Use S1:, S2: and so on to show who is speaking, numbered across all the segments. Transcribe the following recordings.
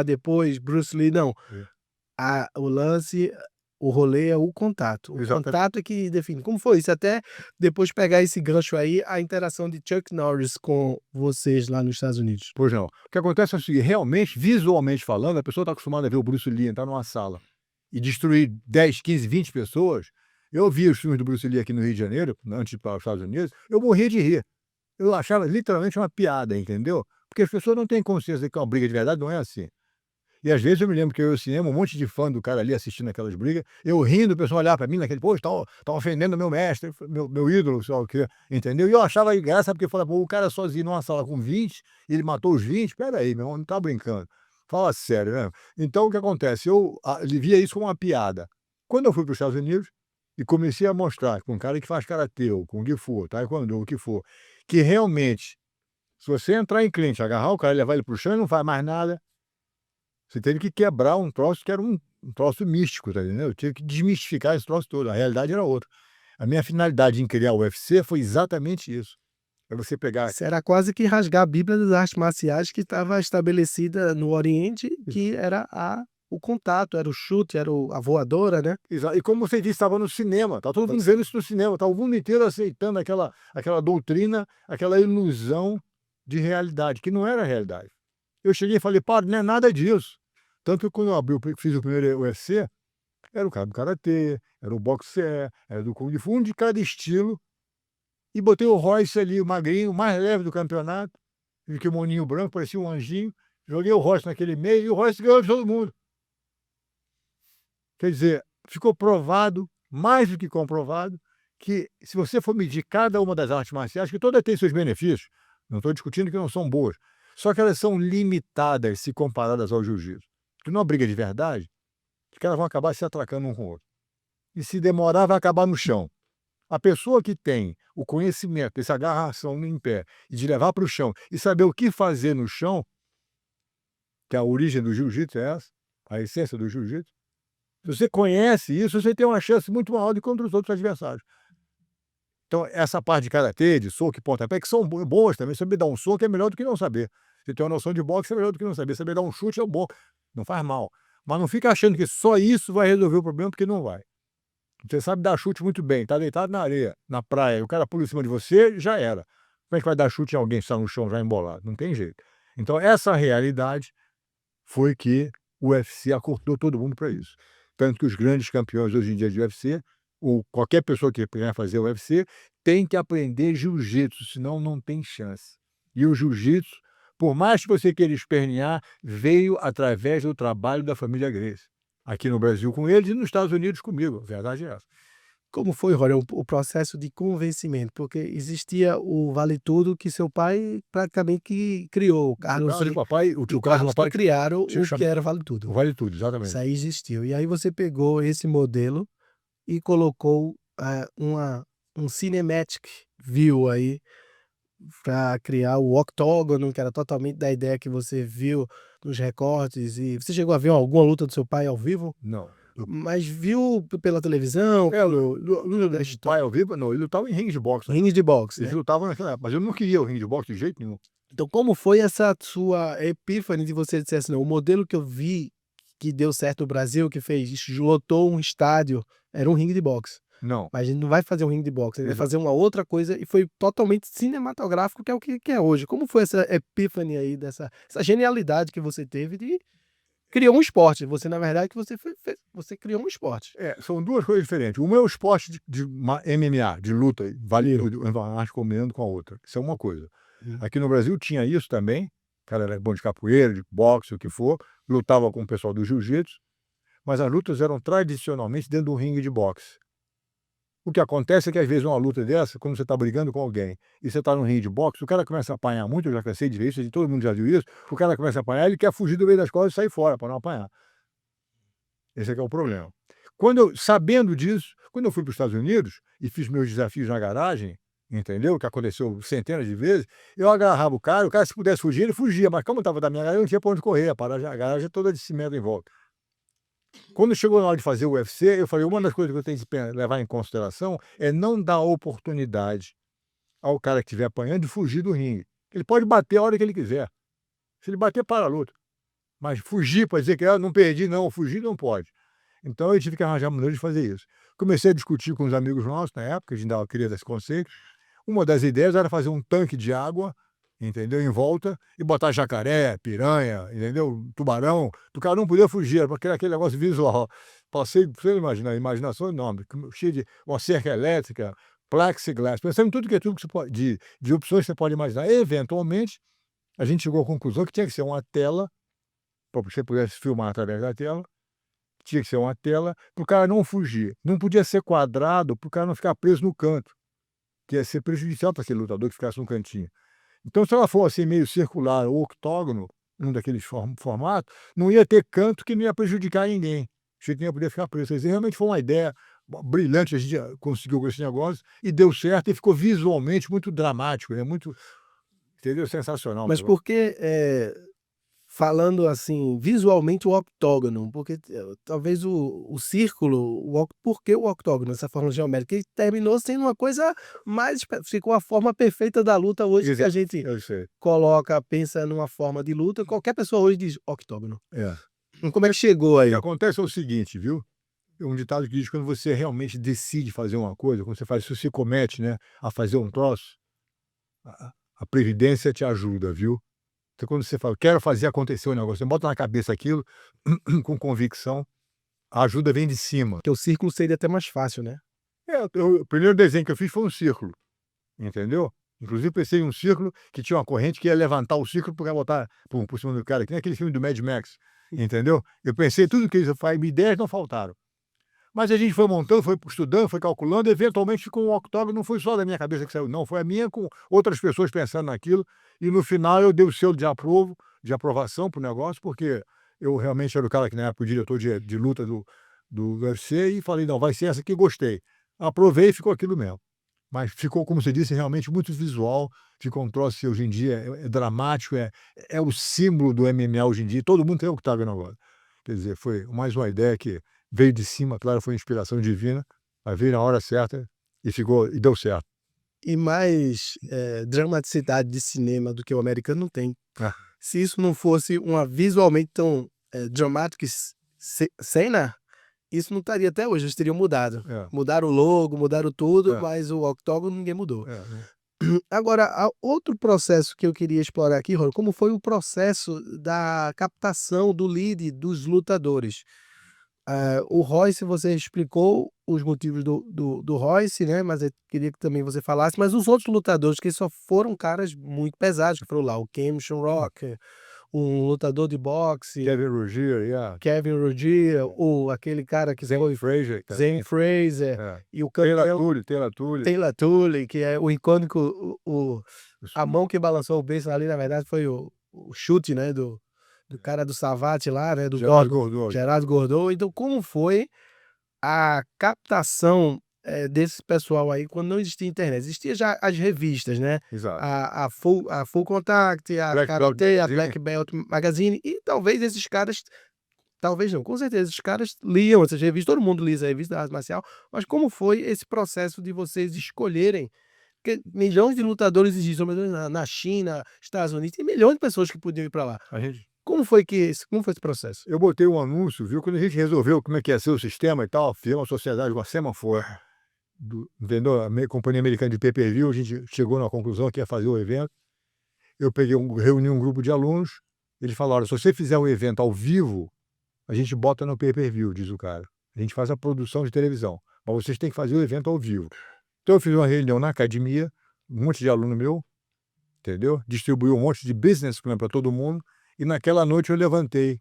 S1: depois, Bruce Lee, não.
S2: É.
S1: O lance, o rolê é o contato. O
S2: Exatamente.
S1: contato é que define. Como foi isso? Até depois pegar esse gancho aí, a interação de Chuck Norris com vocês lá nos Estados Unidos.
S2: Pois não. O que acontece é o seguinte, realmente, visualmente falando, a pessoa está acostumada a ver o Bruce Lee entrar numa sala e destruir 10, 15, 20 pessoas. Eu vi os filmes do Bruce Lee aqui no Rio de Janeiro, antes de ir para os Estados Unidos, eu morria de rir. Eu achava literalmente uma piada, entendeu? Porque as pessoas não têm consciência de que uma briga de verdade não é assim. E às vezes eu me lembro que eu ia ao cinema, um monte de fã do cara ali assistindo aquelas brigas, eu rindo, o pessoal olhava para mim naquele, pô, tá ofendendo meu mestre, meu ídolo, sei lá o quê, entendeu? E eu achava graça porque eu falava, pô, o cara sozinho numa sala com 20, ele matou os 20, espera aí, meu irmão, não tá brincando. Fala sério, né? Então o que acontece? Ele via isso como uma piada. Quando eu fui para os Estados Unidos e comecei a mostrar com um cara que faz karatê, ou kung fu, taekwondo, o que for, que realmente, se você entrar em cliente, agarrar o cara, levar ele para o chão, ele não faz mais nada. Você teve que quebrar um troço que era um troço místico, tá entendendo? Eu tive que desmistificar esse troço todo, a realidade era outra. A minha finalidade em criar o UFC foi exatamente isso, é você pegar.
S1: Isso era quase que rasgar a Bíblia das artes marciais que estava estabelecida no Oriente, que era o contato, era o chute, era a voadora, né?
S2: E como você disse, estava no cinema, tá todo mundo vendo isso no cinema, tá o mundo inteiro aceitando aquela doutrina, aquela ilusão de realidade, que não era realidade. Eu cheguei e falei, padre, não é nada disso. Tanto que quando eu fiz o primeiro UFC, era o cara do karatê, era o boxer, era do kung fu, um de cada estilo. E botei o Royce ali, o magrinho, o mais leve do campeonato, de kimoninho branco, parecia um anjinho. Joguei o Royce naquele meio e o Royce ganhou de todo mundo. Quer dizer, ficou provado, mais do que comprovado, que se você for medir cada uma das artes marciais, que todas têm seus benefícios, não estou discutindo que não são boas, só que elas são limitadas se comparadas ao jiu-jitsu. Porque numa briga de verdade, os caras vão acabar se atracando um com o outro. E se demorar, vai acabar no chão. A pessoa que tem o conhecimento dessa agarração em pé e de levar para o chão e saber o que fazer no chão, que a origem do jiu-jitsu é essa, a essência do jiu-jitsu, se você conhece isso, você tem uma chance muito maior de contra os outros adversários. Então, essa parte de karatê, de soco e pontapé, que são boas também, saber dar um soco é melhor do que não saber. Você tem uma noção de boxe é melhor do que não saber. Saber dar um chute é bom, não faz mal. Mas não fica achando que só isso vai resolver o problema, porque não vai. Você sabe dar chute muito bem, tá deitado na areia, na praia, o cara pula em cima de você, já era. Como é que vai dar chute em alguém que está no chão já embolado? Não tem jeito. Então, essa realidade foi que o UFC acordou todo mundo para isso. Tanto que os grandes campeões hoje em dia de UFC, ou qualquer pessoa que quer fazer o UFC, tem que aprender jiu-jitsu, senão não tem chance. E o jiu-jitsu, por mais que você queira espernear, veio através do trabalho da família Gracie. Aqui no Brasil com eles e nos Estados Unidos comigo, a verdade é essa.
S1: Como foi, Rorion, o processo de convencimento? Porque existia o Vale Tudo que seu pai praticamente que criou,
S2: O caso do papai, o caso do
S1: Carlos que
S2: papai
S1: criaram o
S2: chama-
S1: que era Vale
S2: o
S1: Tudo.
S2: Vale Tudo,
S1: Isso
S2: exatamente.
S1: aí existiu. E aí você pegou esse modelo e colocou um cinematic view aí para criar o octógono, que era totalmente da ideia que você viu nos recortes. E você chegou a ver alguma luta do seu pai ao vivo?
S2: Não.
S1: Mas viu pela televisão,
S2: Luta
S1: da
S2: do pai ao vivo, não, ele lutava em ringue de boxe.
S1: ringue de boxe,
S2: Eles
S1: né?
S2: lutavam naquela época, mas eu não queria o ringue de boxe de jeito nenhum.
S1: Então, como foi essa sua epífane de você dizer assim, não, o modelo que eu vi que deu certo no Brasil, que fez, lotou um estádio, era um ringue de boxe.
S2: Não.
S1: Mas a gente não vai fazer um ringue de boxe, ele vai
S2: Exato.
S1: fazer uma outra coisa e foi totalmente cinematográfico, que é o que é hoje. Como foi essa epífane aí, essa genialidade que você teve de criou um esporte? Você, na verdade, que você criou um esporte.
S2: São duas coisas diferentes. Uma é o esporte de MMA, de luta, vale tudo, uma arte combinando com a outra. Isso é uma coisa. Aqui no Brasil tinha isso também, o cara era bom de capoeira, de boxe, o que for, lutava com o pessoal do jiu-jitsu, mas as lutas eram tradicionalmente dentro de um ringue de boxe. O que acontece é que às vezes uma luta dessa, quando você está brigando com alguém e você está num ringue de boxe, o cara começa a apanhar muito, eu já cansei de ver isso, todo mundo já viu isso, o cara começa a apanhar, ele quer fugir do meio das costas e sair fora para não apanhar. Esse é que é o problema. Sabendo disso, quando eu fui para os Estados Unidos e fiz meus desafios na garagem, entendeu? Que aconteceu centenas de vezes, eu agarrava o cara se pudesse fugir, ele fugia, mas como estava da minha garagem, eu não tinha para onde correr, a garagem toda de cimento em volta. Quando chegou na hora de fazer o UFC, eu falei, uma das coisas que eu tenho que levar em consideração é não dar oportunidade ao cara que estiver apanhando de fugir do ringue. Ele pode bater a hora que ele quiser. Se ele bater, para a luta. Mas fugir para dizer que não perdi, não, fugir não pode. Então eu tive que arranjar maneira de fazer isso. Comecei a discutir com os amigos nossos na época, a gente queria dar esse conselho. Uma das ideias era fazer um tanque de água, entendeu, em volta, e botar jacaré, piranha, entendeu, tubarão, o cara não podia fugir, porque era aquele negócio visual. Passei, você imagina, imaginação enorme, cheio de uma cerca elétrica, plexiglass, pensando em tudo que você pode, de opções que você pode imaginar. Eventualmente, a gente chegou à conclusão que tinha que ser uma tela, para você pudesse filmar através da tela, tinha que ser uma tela para o cara não fugir. Não podia ser quadrado para o cara não ficar preso no canto, que ia ser prejudicial para aquele lutador que ficasse no cantinho. Então, se ela for assim meio circular ou octógono, um daqueles formatos, não ia ter canto que não ia prejudicar ninguém. A gente não ia poder ficar preso. Quer dizer, realmente foi uma ideia brilhante, a gente conseguiu com esse negócio e deu certo e ficou visualmente muito dramático, né? Muito, entendeu? Sensacional.
S1: Mas por que, falando assim, visualmente o octógono? Porque talvez o círculo, por que o octógono, essa forma geométrica? Que terminou sendo uma coisa mais, ficou a forma perfeita da luta hoje, que a gente
S2: Eu sei.
S1: coloca, pensa numa forma de luta, qualquer pessoa hoje diz octógono.
S2: É.
S1: Como é que chegou
S2: O
S1: aí?
S2: que acontece é o seguinte, viu? É um ditado que diz que quando você realmente decide fazer uma coisa, quando você faz, se você comete, né, a fazer um troço, a previdência te ajuda, viu? Então, quando você fala, quero fazer acontecer um negócio, você bota na cabeça aquilo com convicção, a ajuda vem de cima.
S1: Porque o círculo seria até mais fácil, né?
S2: O primeiro desenho que eu fiz foi um círculo, entendeu? Inclusive pensei em um círculo que tinha uma corrente que ia levantar o círculo para botar por cima do cara, que nem aquele filme do Mad Max, entendeu? Eu pensei tudo que isso faz, ideias não faltaram. Mas a gente foi montando, foi estudando, foi calculando, eventualmente ficou um octógono, não foi só da minha cabeça que saiu, não, foi a minha com outras pessoas pensando naquilo, e no final eu dei o selo de aprovação para o negócio, porque eu realmente era o cara que na época o diretor de luta do UFC, e falei, não, vai ser essa que gostei. Aprovei e ficou aquilo mesmo. Mas ficou, como você disse, realmente muito visual, ficou um troço que hoje em dia é dramático, é o símbolo do MMA hoje em dia, todo mundo tem o octágono agora. Quer dizer, foi mais uma ideia que veio de cima, claro, foi inspiração divina, mas veio na hora certa e deu certo.
S1: E mais dramaticidade de cinema do que o americano não tem.
S2: Ah.
S1: Se isso não fosse uma visualmente tão dramatic cena, isso não estaria até hoje, eles teriam mudado.
S2: É.
S1: Mudaram o logo, mudaram tudo,
S2: É.
S1: mas o octógono ninguém mudou.
S2: É, né?
S1: Agora, outro processo que eu queria explorar aqui, Rony, como foi o processo da captação do lead dos lutadores? O Royce, você explicou os motivos do Royce, né? Mas eu queria que também você falasse. Mas os outros lutadores, que só foram caras muito pesados, que foram lá, o Ken Shamrock, um lutador de boxe,
S2: Kevin Rogier, yeah.
S1: Kevin Rogier, aquele cara que foi
S2: Fraser,
S1: Zane Fraser,
S2: é.
S1: e o
S2: Taylor Tully.
S1: Taylor Tully, que é o icônico, a mão que balançou o beiço ali, na verdade, foi o chute, né, do cara do Savate lá, né, do
S2: Gerard Gordeau.
S1: Gerard Gordeau. Então, como foi a captação desse pessoal aí quando não existia internet? Existia já as revistas, né?
S2: Exato.
S1: A Full Contact, a
S2: Black Belt
S1: Karate, a
S2: Magazine.
S1: Black Belt Magazine, e talvez esses caras, talvez não, com certeza, esses caras liam essas revistas, todo mundo lia essa revista da arte marcial, mas como foi esse processo de vocês escolherem? Porque milhões de lutadores existem na China, Estados Unidos, tem milhões de pessoas que podiam ir para lá. Como foi esse processo?
S2: Eu botei um anúncio, viu? Quando a gente resolveu como é que ia ser o sistema e tal, fizemos uma sociedade com a Semaphore, entendeu? A companhia americana de pay-per-view, a gente chegou na conclusão que ia fazer o evento. Eu reuni um grupo de alunos, eles falaram, se você fizer um evento ao vivo, a gente bota no pay-per-view, diz o cara. A gente faz a produção de televisão, mas vocês têm que fazer o evento ao vivo. Então eu fiz uma reunião na academia, um monte de aluno meu, entendeu? Distribuí um monte de business plan para todo mundo, e naquela noite eu levantei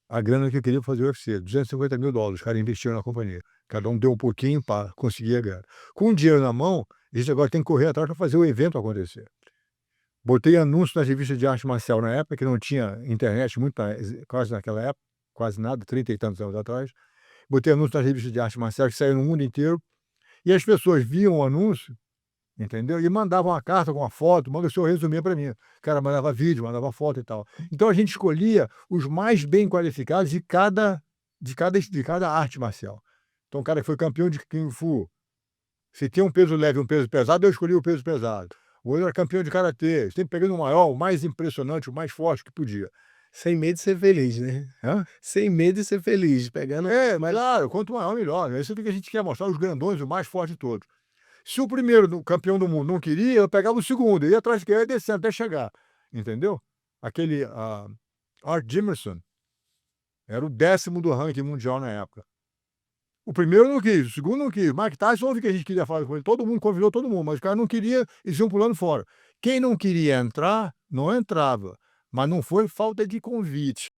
S2: a grana que eu queria fazer o UFC, $250 mil, os caras investiram na companhia. Cada um deu um pouquinho para conseguir a grana. Com o dinheiro na mão, a gente agora tem que correr atrás para fazer o evento acontecer. Botei anúncio nas revistas de arte marcial na época, que não tinha internet, quase naquela época, quase nada, 30 e tantos anos atrás. Botei anúncio nas revistas de arte marcial que saíram no mundo inteiro, e as pessoas viam o anúncio, entendeu? E mandavam uma carta com uma foto, manda o senhor resumir para mim. O cara mandava vídeo, mandava foto e tal. Então a gente escolhia os mais bem qualificados de cada arte marcial. Então o cara que foi campeão de Kung Fu, se tinha um peso leve e um peso pesado, eu escolhi o peso pesado. O outro era campeão de Karatê, sempre pegando o maior, o mais impressionante, o mais forte que podia.
S1: Sem medo de ser feliz, né.
S2: Hã?
S1: Sem medo de ser feliz, pegando mas
S2: Claro, quanto maior melhor, é isso que a gente quer mostrar, os grandões, o mais forte de todos. Se o primeiro do campeão do mundo não queria, eu pegava o segundo, ia atrás dele, ia descendo até chegar, entendeu? Aquele, Art Jimmerson era o 10º do ranking mundial na época. O primeiro não quis, o segundo não quis, Mike Tyson ouve que a gente queria falar com ele, todo mundo convidou todo mundo, mas o cara não queria, eles iam pulando fora. Quem não queria entrar, não entrava, mas não foi falta de convite.